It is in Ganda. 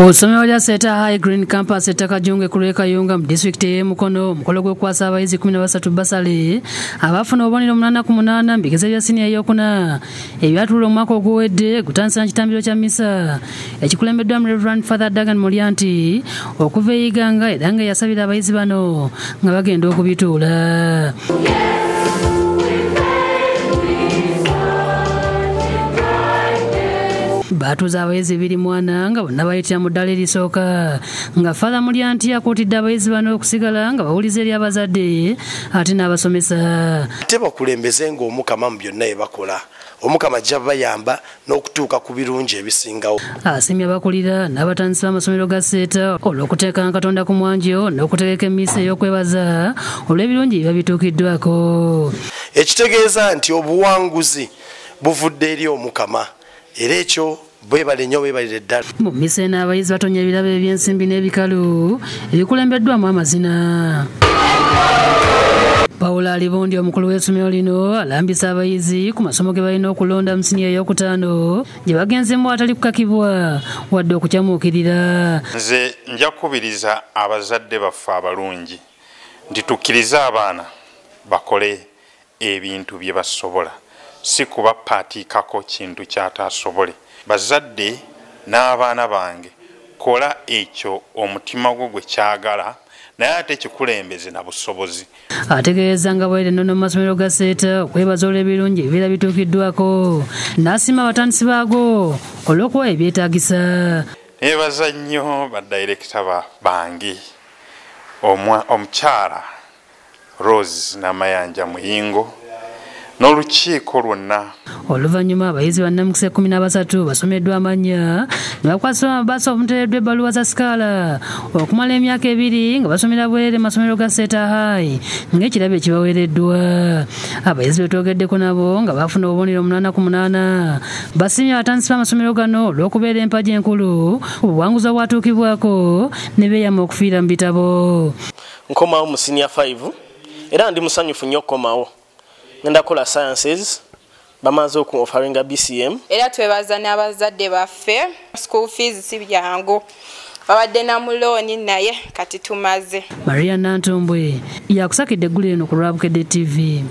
Kusomero lya Seta High Green Campus ettaka Junge kuleka yunga mu district ye Mukono mukolo gwe kwasa abayizi 13 basale abafuna obubonero 8 mbigeze bya senior yokuna ebyatulwa omwaka oguwedde gutandisa kitambiro kya misa ekikulembeddwa mu Reverend Father Dagan Mulyanti okuva eyiganga era nga yasabira abayizi bano nga bagenda okubituula. Batuza abayizi 24 nga bonna bayitira mu ddala erisooka nga Father Mulyanti akuutidde abayizi bano okusigala nga bawuliza eri abazadde ate n'abasomesa. Tebakulembeze ng'Omukama mu byonna bye bakola. Omukama ajja bayamba n'okutuuka ku birungi ebisingawo. Asiimye abakulira n'abatandisi b'amasomero ga Seta olw'okuteeka Katonda ku mwanjo n'okutegeka emmisa ey'okwebaza olw'ebirungi biba bituukiddwako. Ekitegeeza nti obuwanguzi buvudde eri Omukama. Era ekyo bwebale nnyo beebalire ddala. Mu mmisa eno abayizi batonya ebirabo eby'ensimbi n'ebikalu ebikulembeddwamu amazina. Paula Alibondi omukulu w'essomero lino alambisa abayizi ku masomo ge balina okulonda mu siniya ey'okutaano gye bagenzemu atali kukakibwa wadde okukyamuukirira. Nze nja kukubiriza abazadde baffe abalungi nti tukkirize abaana bakole ebintu bye basobola. Si kuba paatiikako kintu kyatasobole. Bazadde n'abaana bange kola ekyo omutima gwo gwe kyagala naye ate kikulembeze na busobozi. Ategeeza nga bwere nnono mu masomero ga Seta okwebaza olw'ebirungi ebibeera bituukiddwako n'asiima abatandisi baago olw'okuwa ebyetaagisa. Neebaza nnyo badayirekita bange omukyala Rose Namayanja Muyingo n'olukiiko lwonna. Oluvannyuma abayizi bannamukisa 13 basomeddwa amannya ne bakwasibwa amabaasa omuteereddwa ebbaluwa za sikaala okumala emyaka 2 nga basomera bwerere masomero ga Seta High ng'ekirabo ekibaweereddwa. Abayizi betwogeddeko nabo nga bafuna obubonero 8 basiimye abatandisi b'amasomero gano olw'okubeera empagi enkulu obuwanguzi obwatuukibwako ne beeyama okufiira mu bitabo. Nkomawo mu senior 5 era ndi musanyufu nnyo okukomawo. Ngenda kola sciences bamaze oku offeringa BCM. Era twebaza n'abazadde baffe school fees si byangu babadde na mulooni naye kati tumaze. Maria Nantombwe yakusakidde eggulu eno ku Lwabukedde TV.